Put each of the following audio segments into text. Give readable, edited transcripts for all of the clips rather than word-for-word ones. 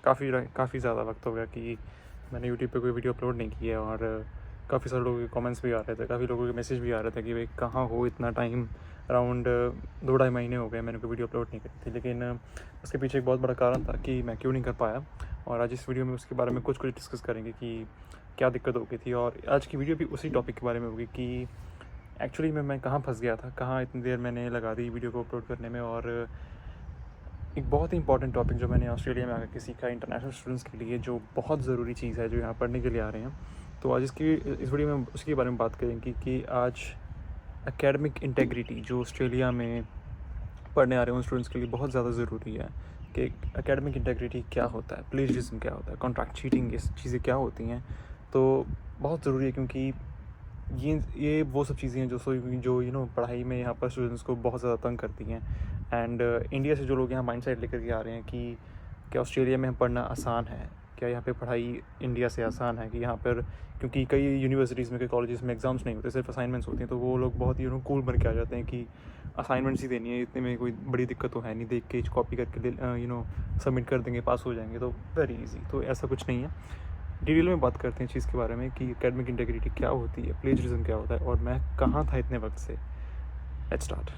काफ़ी ज़्यादा वक्त हो गया कि मैंने यूट्यूब पे कोई वीडियो अपलोड नहीं की है। और काफ़ी सारे लोगों के कमेंट्स भी आ रहे थे, काफ़ी लोगों के मैसेज भी आ रहे थे कि भाई कहाँ हो, इतना टाइम अराउंड 2-2.5 महीने हो गए मैंने कोई वीडियो अपलोड नहीं करी थी। लेकिन उसके पीछे एक बहुत बड़ा कारण था कि मैं क्यों नहीं कर पाया। और आज इस वीडियो में उसके बारे में कुछ डिस्कस करेंगे कि क्या दिक्कत हो गई थी। और आज की वीडियो भी उसी टॉपिक के बारे में होगी कि एक्चुअली मैं कहाँ फंस गया था, कहाँ इतनी देर मैंने लगा दी वीडियो को अपलोड करने में। और एक बहुत ही इंपॉर्टेंट टॉपिक जो मैंने ऑस्ट्रेलिया में आकर के सीखा इंटरनेशनल स्टूडेंट्स के लिए, जो बहुत ज़रूरी चीज़ है, जो यहाँ पढ़ने के लिए आ रहे हैं। तो आज इस वीडियो में उसके बारे में बात करेंगे कि आज एकेडमिक इंटेग्रिटी जो ऑस्ट्रेलिया में पढ़ने आ रहे हैं उन स्टूडेंट्स के लिए बहुत ज़्यादा ज़रूरी है कि एकेडमिक इंटेग्रिटी क्या होता है, प्लेजरिज्म क्या होता है, कॉन्ट्रैक्ट चीटिंग, ये चीज़ें क्या होती हैं। तो बहुत ज़रूरी है क्योंकि ये वो सब चीज़ें हैं जो पढ़ाई में यहाँ पर स्टूडेंट्स को बहुत ज़्यादा तंग करती हैं। एंड इंडिया से जो लोग यहाँ माइंडसेट लेकर के आ रहे हैं कि क्या ऑस्ट्रेलिया में पढ़ना आसान है, क्या यहाँ पे पढ़ाई इंडिया से आसान है, कि यहाँ पर क्योंकि कई यूनिवर्सिटीज़ में, कई कॉलेजेस में एग्ज़ाम्स नहीं होते, सिर्फ असाइनमेंट्स होती हैं, तो वो लोग बहुत ही कूल बन के आ जाते हैं कि असाइनमेंट्स ही देनी है, इतने में कोई बड़ी दिक्कत तो है नहीं, देख के कॉपी करके सबमिट कर देंगे, पास हो जाएंगे, तो वेरी इजी। तो ऐसा कुछ नहीं है। डिटेल में बात करते हैं चीज़ के बारे में कि एकेडमिक इंटेग्रिटी क्या होती है, प्लेजरिज्म क्या होता है, और मैं कहाँ था इतने वक्त से। Let's start.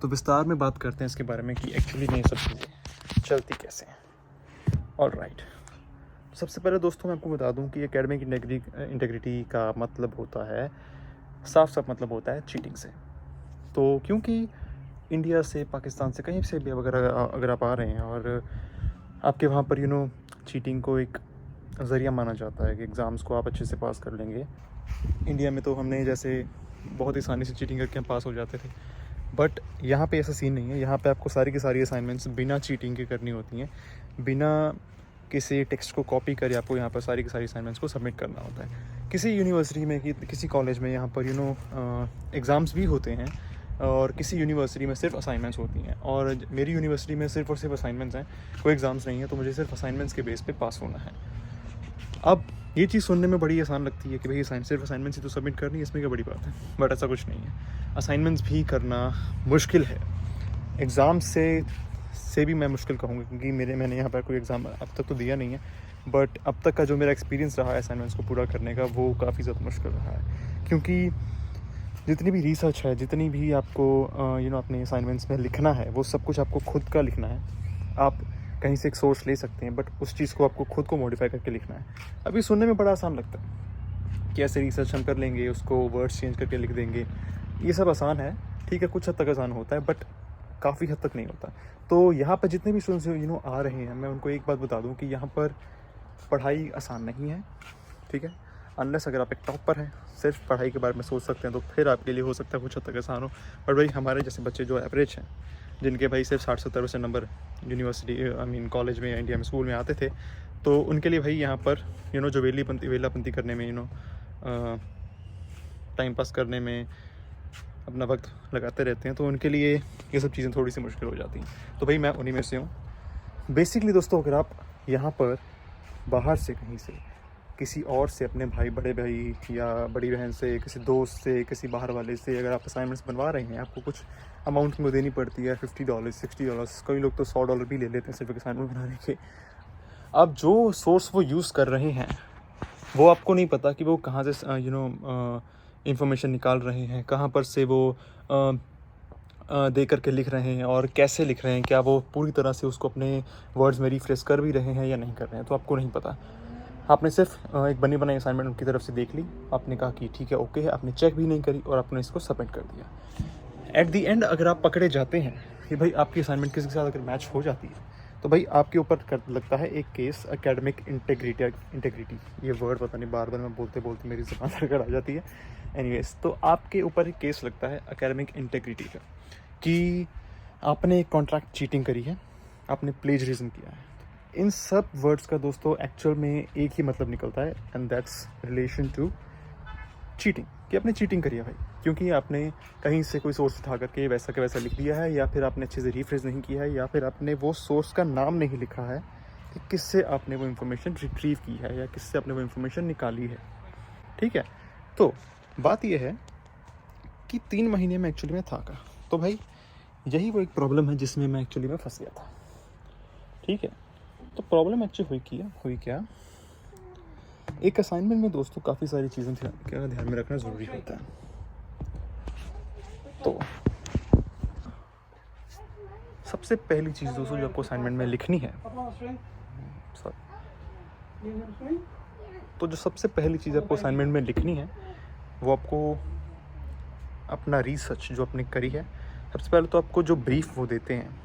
तो विस्तार में बात करते हैं इसके बारे में कि एक्चुअली में ये सब चीज़ें चलती कैसे हैं। ऑलराइट, सबसे पहले दोस्तों मैं आपको बता दूं कि एकेडमिक इंटेग्रिटी का मतलब होता है, साफ मतलब होता है चीटिंग से। तो क्योंकि इंडिया से, पाकिस्तान से, कहीं से भी अगर आप आ रहे हैं और आपके वहाँ पर चीटिंग को एक ज़रिया माना जाता है कि एग्ज़ाम्स को आप अच्छे से पास कर लेंगे। इंडिया में तो हमने जैसे बहुत ही आसानी से चीटिंग करके हम पास हो जाते थे, बट यहाँ पे ऐसा सीन नहीं है। यहाँ पे आपको सारी की सारी असाइनमेंट्स बिना चीटिंग के करनी होती हैं, बिना किसी टेक्स्ट को कॉपी करे आपको यहाँ पर सारी की सारी असाइनमेंट्स को सबमिट करना होता है। किसी यूनिवर्सिटी में, किसी कॉलेज में यहाँ पर एग्ज़ाम्स भी होते हैं, और किसी यूनिवर्सिटी में सिर्फ असाइनमेंट्स होती हैं। और मेरी यूनिवर्सिटी में सिर्फ और सिर्फ असाइनमेंट्स हैं, कोई एग्ज़ाम्स नहीं है, तो मुझे सिर्फ असाइनमेंट्स के बेस पे पास होना है। अब ये चीज़ सुनने में बड़ी आसान लगती है कि भाई सिर्फ असाइनमेंट्स ही तो सबमिट करनी है, इसमें क्या बड़ी बात है, बट ऐसा कुछ नहीं है। असाइनमेंट्स भी करना मुश्किल है, एग्ज़ाम से भी मैं मुश्किल कहूँगा, क्योंकि मैंने यहाँ पर कोई एग्ज़ाम अब तक तो दिया नहीं है, बट अब तक का जो मेरा एक्सपीरियंस रहा है असाइनमेंट्स को पूरा करने का, वो काफ़ी ज़्यादा मुश्किल रहा है। क्योंकि जितनी भी रिसर्च है, जितनी भी आपको अपने असाइनमेंट्स में लिखना है, वो सब कुछ आपको खुद का लिखना है। आप कहीं से एक सोर्स ले सकते हैं, बट उस चीज़ को आपको खुद को मॉडिफाई करके लिखना है। अभी सुनने में बड़ा आसान लगता है कि ऐसे रिसर्च हम कर लेंगे, उसको वर्ड्स चेंज करके लिख देंगे, ये सब आसान है, ठीक है, कुछ हद तक आसान होता है, बट काफ़ी हद तक नहीं होता। तो यहाँ पर जितने भी स्टूडेंट्स आ रहे हैं, मैं उनको एक बात बता दूँ कि यहाँ पर पढ़ाई आसान नहीं है, ठीक है। अनलेस अगर आप एक टॉपर हैं, सिर्फ पढ़ाई के बारे में सोच सकते हैं, तो फिर आपके लिए हो सकता है कुछ हद तक आसान हो। बट भाई हमारे जैसे बच्चे जो एवरेज हैं, जिनके भाई सिर्फ 60-70% नंबर यूनिवर्सिटी कॉलेज में या इंडिया में स्कूल में आते थे, तो उनके लिए भाई यहाँ पर जो वेलापंती करने में टाइम पास करने में अपना वक्त लगाते रहते हैं, तो उनके लिए ये सब चीज़ें थोड़ी सी मुश्किल हो जाती हैं। तो भाई मैं उन्हीं में से हूँ। बेसिकली दोस्तों, अगर आप यहाँ पर बाहर से कहीं से, किसी और से, अपने बड़े भाई या बड़ी बहन से, किसी दोस्त से, किसी बाहर वाले से अगर आप असाइनमेंट्स बनवा रहे हैं, आपको कुछ अमाउंट में देनी पड़ती है, $50, $60, कई लोग तो $100 भी ले लेते हैं सिर्फ एक असाइनमेंट बनाने के। अब जो सोर्स वो यूज़ कर रहे हैं, वो आपको नहीं पता कि वो कहाँ से इंफॉर्मेशन निकाल रहे हैं, कहाँ पर से वो दे करके लिख रहे हैं और कैसे लिख रहे हैं, क्या वो पूरी तरह से उसको अपने वर्ड्स में रिफ्रेश कर भी रहे हैं या नहीं कर रहे हैं, तो आपको नहीं पता। आपने सिर्फ एक बनी बनाई असाइनमेंट उनकी तरफ से देख ली, आपने कहा कि ठीक है, ओके है, आपने चेक भी नहीं करी और आपने इसको सबमिट कर दिया। एट दी एंड अगर आप पकड़े जाते हैं कि भाई आपकी असाइनमेंट किसी के साथ अगर मैच हो जाती है, तो भाई आपके ऊपर लगता है एक केस एकेडमिक इंटेग्रिटी। ये वर्ड पता नहीं, बार बार मैं बोलते बोलते मेरी ज़बान सड़गड़ आ जाती है। एनीवेज, तो आपके ऊपर एक केस लगता है एकेडमिक इंटेग्रिटी का कि आपने एक कॉन्ट्रैक्ट चीटिंग करी है, आपने प्लेजरिज्म किया है। इन सब वर्ड्स का दोस्तों एक्चुअल में एक ही मतलब निकलता है, and that's relation to cheating, कि आपने चीटिंग करी है भाई, क्योंकि आपने कहीं से कोई सोर्स उठा करके वैसा का वैसा लिख दिया है, या फिर आपने अच्छे से रिफ्रेश नहीं किया है, या फिर आपने वो सोर्स का नाम नहीं लिखा है कि किससे आपने वो इन्फॉर्मेशन रिट्रीव की है या किससे आपने वो इन्फॉर्मेशन निकाली है, ठीक है। तो बात यह है कि 3 महीने में एक्चुअली में था का, तो भाई यही वो एक प्रॉब्लम है जिसमें मैं एक्चुअली में फंस गया था, ठीक है। तो प्रॉब्लम एक्चुअली हुई क्या, एक असाइनमेंट में दोस्तों काफ़ी सारी चीज़ें ध्यान में रखना ज़रूरी होता है। तो सबसे पहली चीज़ दोस्तों जो आपको असाइनमेंट में लिखनी है, तो जो सबसे पहली चीज़ आपको असाइनमेंट में लिखनी है वो आपको अपना रिसर्च जो आपने करी है, सबसे पहले तो आपको जो ब्रीफ वो देते हैं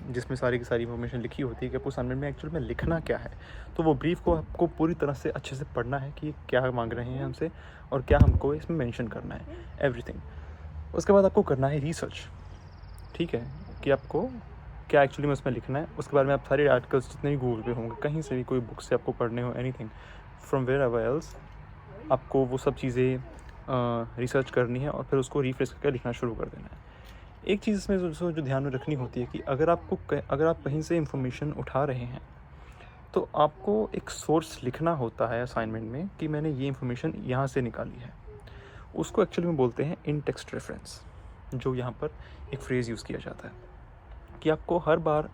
जिसमें सारी की सारी इन्फॉर्मेशन लिखी होती है कि आपको असाइनमेंट में एक्चुअल में लिखना क्या है, तो वो ब्रीफ को आपको पूरी तरह से अच्छे से पढ़ना है कि क्या मांग रहे हैं हमसे और क्या हमको इसमें मेंशन करना है, एवरीथिंग। उसके बाद आपको करना है रिसर्च, ठीक है, कि आपको क्या एक्चुअली में उसमें लिखना है। उसके बाद में आप सारे आर्टिकल्स जितने भी गूगल पे होंगे, कहीं से भी कोई बुक से आपको पढ़ने हो, anything from wherever else, आपको वो सब चीज़ें रिसर्च करनी है और फिर उसको रिफ्रेश करके लिखना शुरू कर देना है। एक चीज़ इसमें जो ध्यान में रखनी होती है कि अगर आप कहीं से इंफॉर्मेशन उठा रहे हैं तो आपको एक सोर्स लिखना होता है असाइनमेंट में कि मैंने ये इंफॉर्मेशन यहाँ से निकाली है। उसको एक्चुअली में बोलते हैं इन टेक्स्ट रेफरेंस, जो यहाँ पर एक फ्रेज़ यूज़ किया जाता है कि आपको हर बार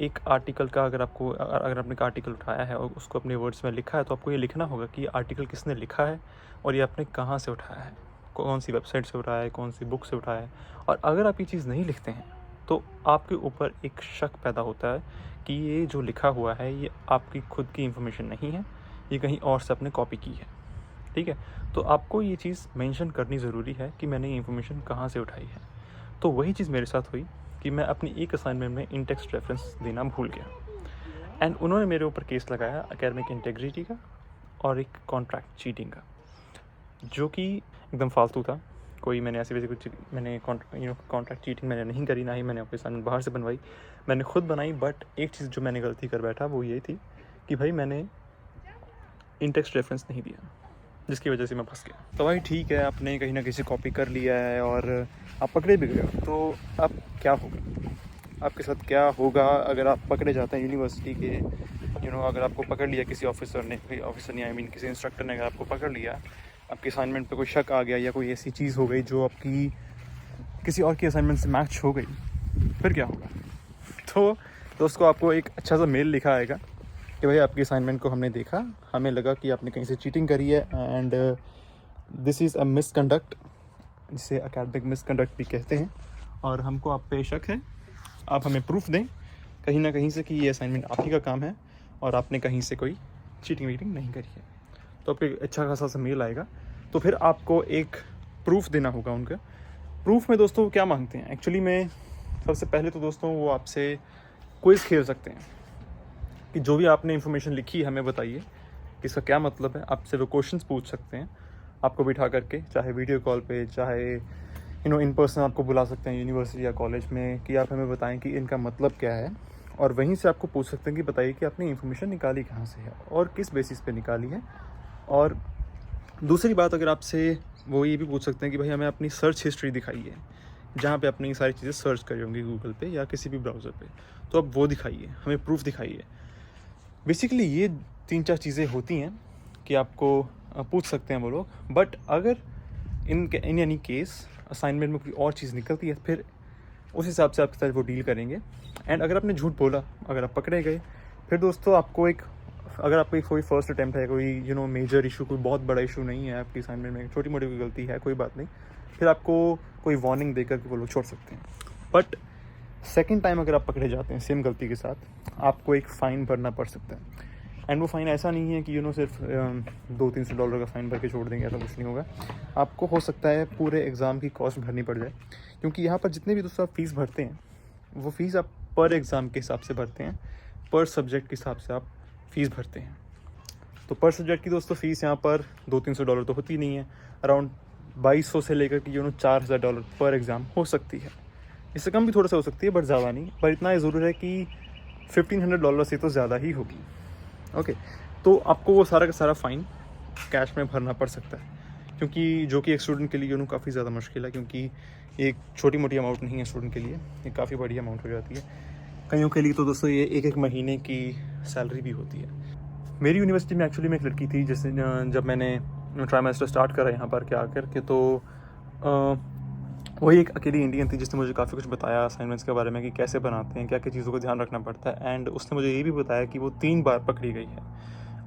एक आर्टिकल का अगर आपने एक आर्टिकल उठाया है और उसको अपने वर्ड्स में लिखा है तो आपको ये लिखना होगा कि ये आर्टिकल किसने लिखा है और ये आपने कहाँ से उठाया है, कौन सी वेबसाइट से उठाया है, कौन सी बुक से उठाया है। और अगर आप ये चीज़ नहीं लिखते हैं तो आपके ऊपर एक शक पैदा होता है कि ये जो लिखा हुआ है ये आपकी खुद की इन्फॉर्मेशन नहीं है, ये कहीं और से आपने कॉपी की है, ठीक है। तो आपको ये चीज़ मेंशन करनी ज़रूरी है कि मैंने ये इन्फॉर्मेशन कहाँ से उठाई है। तो वही चीज़ मेरे साथ हुई कि मैं अपनी एक असाइनमेंट में इन टेक्स्ट रेफरेंस देना भूल गया एंड उन्होंने मेरे ऊपर केस लगाया एकेडमिक इंटेग्रिटी का और एक कॉन्ट्रैक्ट चीटिंग का, जो कि एकदम फालतू था। कोई मैंने ऐसे वैसे कुछ कॉन्ट्रैक्ट चीटिंग मैंने नहीं करी, ना ही मैंने अपनी असाइनमेंट बाहर से बनवाई, मैंने खुद बनाई। बट एक चीज़ जो मैंने गलती कर बैठा वो ये थी कि भाई मैंने इन टेक्स्ट रेफरेंस नहीं दिया, जिसकी वजह से मैं फंस गया। तो भाई ठीक है, आपने कहीं ना कहीं से कॉपी कर लिया है और आप पकड़े भी गए हो, तो अब क्या होगा, आपके साथ क्या होगा अगर आप पकड़े जाते हैं यूनिवर्सिटी के अगर आपको पकड़ लिया किसी ऑफिसर ने किसी इंस्ट्रक्टर ने अगर आपको पकड़ लिया, आपकी असाइनमेंट पे कोई शक आ गया या कोई ऐसी चीज़ हो गई जो आपकी किसी और की असाइनमेंट से मैच हो गई, फिर क्या होगा। तो दोस्तों आपको एक अच्छा सा मेल लिखा आएगा कि भाई आपकी असाइनमेंट को हमने देखा, हमें लगा कि आपने कहीं से चीटिंग करी है and this is a misconduct, जिसे एकेडमिक मिसकंडक्ट भी कहते हैं, और हमको आप पे शक है, आप हमें प्रूफ दें कहीं ना कहीं से कि ये असाइनमेंट आप ही का काम है और आपने कहीं से कोई चीटिंग वीटिंग नहीं करी है। तो आपको एक अच्छा खासा सा मेल आएगा। तो फिर आपको एक प्रूफ देना होगा उनका। प्रूफ में दोस्तों क्या मांगते हैं एक्चुअली में, सबसे पहले तो दोस्तों वो आपसे क्विज़ खेल सकते हैं कि जो भी आपने इन्फॉर्मेशन लिखी है हमें बताइए कि इसका क्या मतलब है। आपसे वो क्वेश्चंस पूछ सकते हैं आपको बिठा करके, चाहे वीडियो कॉल पे, चाहे इन पर्सन आपको बुला सकते हैं यूनिवर्सिटी या कॉलेज में कि आप हमें बताएं कि इनका मतलब क्या है। और वहीं से आपको पूछ सकते हैं कि बताइए कि आपने इन्फॉर्मेशन निकाली कहाँ से है और किस बेसिस पे निकाली है। और दूसरी बात, अगर आपसे वो ये भी पूछ सकते हैं कि भाई हमें अपनी सर्च हिस्ट्री दिखाइए, जहाँ पे आपने ये सारी चीज़ें सर्च करी होंगी गूगल पे या किसी भी ब्राउज़र पे, तो आप वो दिखाइए, हमें प्रूफ दिखाइए। बेसिकली ये 3-4 चीज़ें होती हैं कि आपको पूछ सकते हैं वो लोग। बट अगर इन एनी केस असाइनमेंट में कोई और चीज़ निकलती है, फिर उस हिसाब से आपके साथ वो डील करेंगे। एंड अगर आपने झूठ बोला, अगर आप पकड़े गए, फिर दोस्तों आपको अगर आपकी कोई फर्स्ट अटैम्प्ट है, कोई मेजर इशू, कोई बहुत बड़ा इशू नहीं है आपकी असाइनमेंट में, छोटी मोटी कोई गलती है, कोई बात नहीं, फिर आपको कोई वार्निंग देकर के वो लोग छोड़ सकते हैं। बट सेकेंड टाइम अगर आप पकड़े जाते हैं सेम गलती के साथ, आपको एक फ़ाइन भरना पड़ सकता है। एंड वो फ़ाइन ऐसा नहीं है कि सिर्फ $200-300 का फ़ाइन भर के छोड़ देंगे, ऐसा कुछ नहीं होगा। आपको हो सकता है पूरे एग्ज़ाम की कॉस्ट भरनी पड़ जाए, क्योंकि यहाँ पर जितने भी दोस्तों आप फ़ीस भरते हैं वो फ़ीस आप पर एग्ज़ाम के हिसाब से भरते हैं, पर सब्जेक्ट के हिसाब से आप फ़ीस भरते हैं। तो पर सब्जेक्ट की दोस्तों फ़ीस यहाँ पर $200-300 तो होती नहीं है, अराउंड 2200 से लेकर कि $4000 पर एग्ज़ाम हो सकती है। इससे कम भी थोड़ा सा हो सकती है, बट ज़्यादा नहीं। पर इतना ही ज़रूर है कि $1500 से तो ज़्यादा ही होगी। ओके, तो आपको वो सारा का सारा फ़ाइन कैश में भरना पड़ सकता है, क्योंकि जो कि एक स्टूडेंट के लिए काफ़ी ज़्यादा मुश्किल है, क्योंकि एक छोटी मोटी अमाउंट नहीं है स्टूडेंट के लिए, ये काफ़ी बड़ी अमाउंट हो जाती है। कईयों के लिए तो दोस्तों ये एक महीने की सैलरी भी होती है। मेरी यूनिवर्सिटी में एक्चुअली में एक लड़की थी, जैसे जब मैंने ट्राइमेस्टर स्टार्ट करा यहाँ पर क्या आकर के, तो वही एक अकेली इंडियन थी जिसने मुझे काफ़ी कुछ बताया असाइनमेंट्स के बारे में कि कैसे बनाते हैं, क्या क्या चीज़ों को ध्यान रखना पड़ता है। एंड उसने मुझे ये भी बताया कि वो 3 बार पकड़ी गई है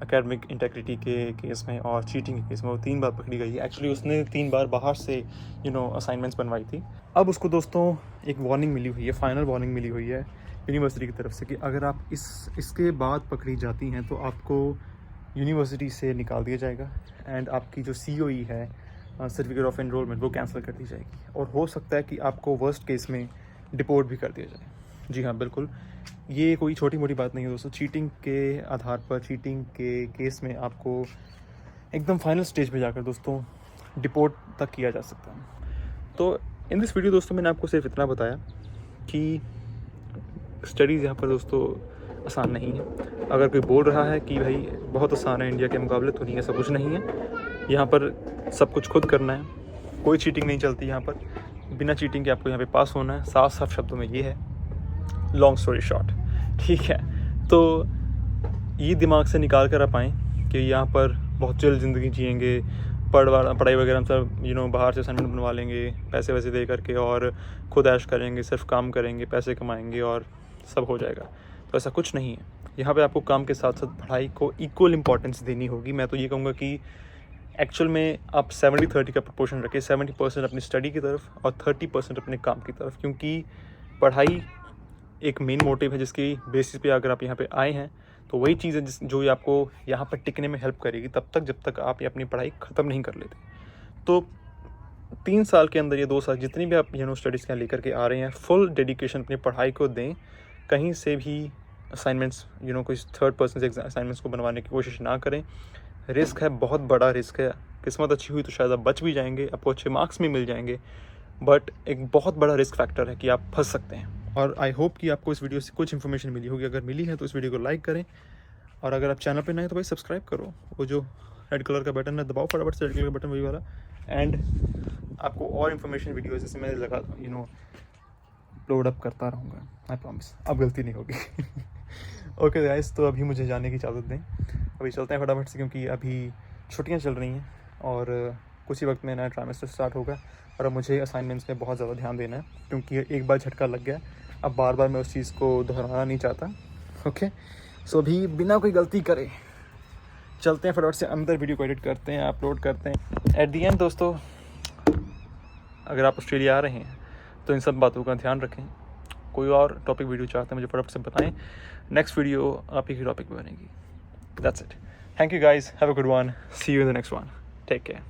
एकेडमिक इंटेग्रिटी के केस में और चीटिंग के केस में। वो 3 बार पकड़ी गई है। एक्चुअली उसने 3 बार बाहर से असाइनमेंट्स बनवाई थी। अब उसको दोस्तों एक वार्निंग मिली हुई है, फाइनल वार्निंग मिली हुई है यूनिवर्सिटी की तरफ से कि अगर आप इसके बाद पकड़ी जाती हैं तो आपको यूनिवर्सिटी से निकाल दिया जाएगा एंड आपकी जो COE है, सर्टिफिकेट ऑफ एनरोलमेंट, वो कैंसिल कर दी जाएगी और हो सकता है कि आपको वर्स्ट केस में डिपोर्ट भी कर दिया जाए। जी हाँ, बिल्कुल, ये कोई छोटी मोटी बात नहीं है दोस्तों। चीटिंग के आधार पर, चीटिंग के केस में आपको एकदम फाइनल स्टेज पे जाकर दोस्तों डिपोर्ट तक किया जा सकता है। तो इन दिस वीडियो दोस्तों मैंने आपको सिर्फ इतना बताया कि स्टडीज़ यहाँ पर दोस्तों आसान नहीं है। अगर कोई बोल रहा है कि भाई बहुत आसान है इंडिया के मुकाबले, तो नहीं, ऐसा कुछ नहीं है। यहाँ पर सब कुछ खुद करना है, कोई चीटिंग नहीं चलती यहाँ पर। बिना चीटिंग के आपको यहाँ पे पास होना है। साफ साफ शब्दों में ये है, लॉन्ग स्टोरी शॉर्ट, ठीक है। तो ये दिमाग से निकाल कर आप आएँ कि यहाँ पर बहुत चिल ज़िंदगी जिएंगे, पढ़ाई वगैरह हम सब बाहर से असाइनमेंट बनवा लेंगे पैसे वैसे दे करके और खुद ऐश करेंगे, सिर्फ काम करेंगे, पैसे कमाएंगे और सब हो जाएगा। तो ऐसा कुछ नहीं है। यहाँ पे आपको काम के साथ साथ पढ़ाई को इक्वल इम्पॉर्टेंस देनी होगी। मैं तो ये कहूँगा कि एक्चुअल में आप 70-30 का प्रपोर्शन रखें। 70% अपनी स्टडी की तरफ और 30% अपने काम की तरफ, क्योंकि पढ़ाई एक मेन मोटिव है जिसकी बेसिस पे अगर आप यहाँ पे आए हैं तो वही चीज़ है जो आपको यहाँ पर टिकने में हेल्प करेगी तब तक जब तक आप ये अपनी पढ़ाई ख़त्म नहीं कर लेते। तो 3 साल के अंदर, ये 2 साल जितनी भी आप स्टडीज़ क्या लेकर के आ रहे हैं, फुल डेडिकेशन अपनी पढ़ाई को दें। कहीं से भी असाइनमेंट्स कोई थर्ड पर्सन से असाइनमेंट्स को बनवाने की कोशिश ना करें। रिस्क है, बहुत बड़ा रिस्क है। किस्मत अच्छी हुई तो शायद आप बच भी जाएंगे, आपको अच्छे मार्क्स भी मिल जाएंगे, बट एक बहुत बड़ा रिस्क फैक्टर है कि आप फंस सकते हैं। और आई होप कि आपको इस वीडियो से कुछ इन्फॉर्मेशन मिली होगी। अगर मिली है तो इस वीडियो को लाइक करें और अगर आप चैनल पे नए हैं तो भाई सब्सक्राइब करो। वो जो रेड कलर का बटन है दबाओ फटाफट से, रेड कलर का बटन वही वाला। एंड आपको और इन्फॉर्मेशन वीडियो जैसे मैं लगा अपलोड अप करता रहूँगा, आई प्रॉमिस, अब गलती नहीं होगी। ओके गाइस, तो अभी मुझे जाने की इजाज़त दें। अभी चलते हैं फटाफट से, क्योंकि अभी छुट्टियां चल रही हैं और कुछ ही वक्त में नया ट्राइमेस्टर स्टार्ट होगा और अब मुझे असाइनमेंट्स में बहुत ज़्यादा ध्यान देना है, क्योंकि एक बार झटका लग गया, अब बार बार मैं उस चीज़ को दोहराना नहीं चाहता। ओके, सो अभी बिना कोई गलती करे चलते हैं फटाफट से अंदर, वीडियो को एडिट करते हैं, अपलोड करते हैं। एट दी एंड दोस्तों, अगर आप ऑस्ट्रेलिया आ रहे हैं तो इन सब बातों का ध्यान रखें। कोई और टॉपिक वीडियो चाहते हैं मुझे फटाफट से बताएं, नेक्स्ट वीडियो आप ही की टॉपिक पे बनेगी। That's it, thank you guys, have a good one, see you in the next one, take care.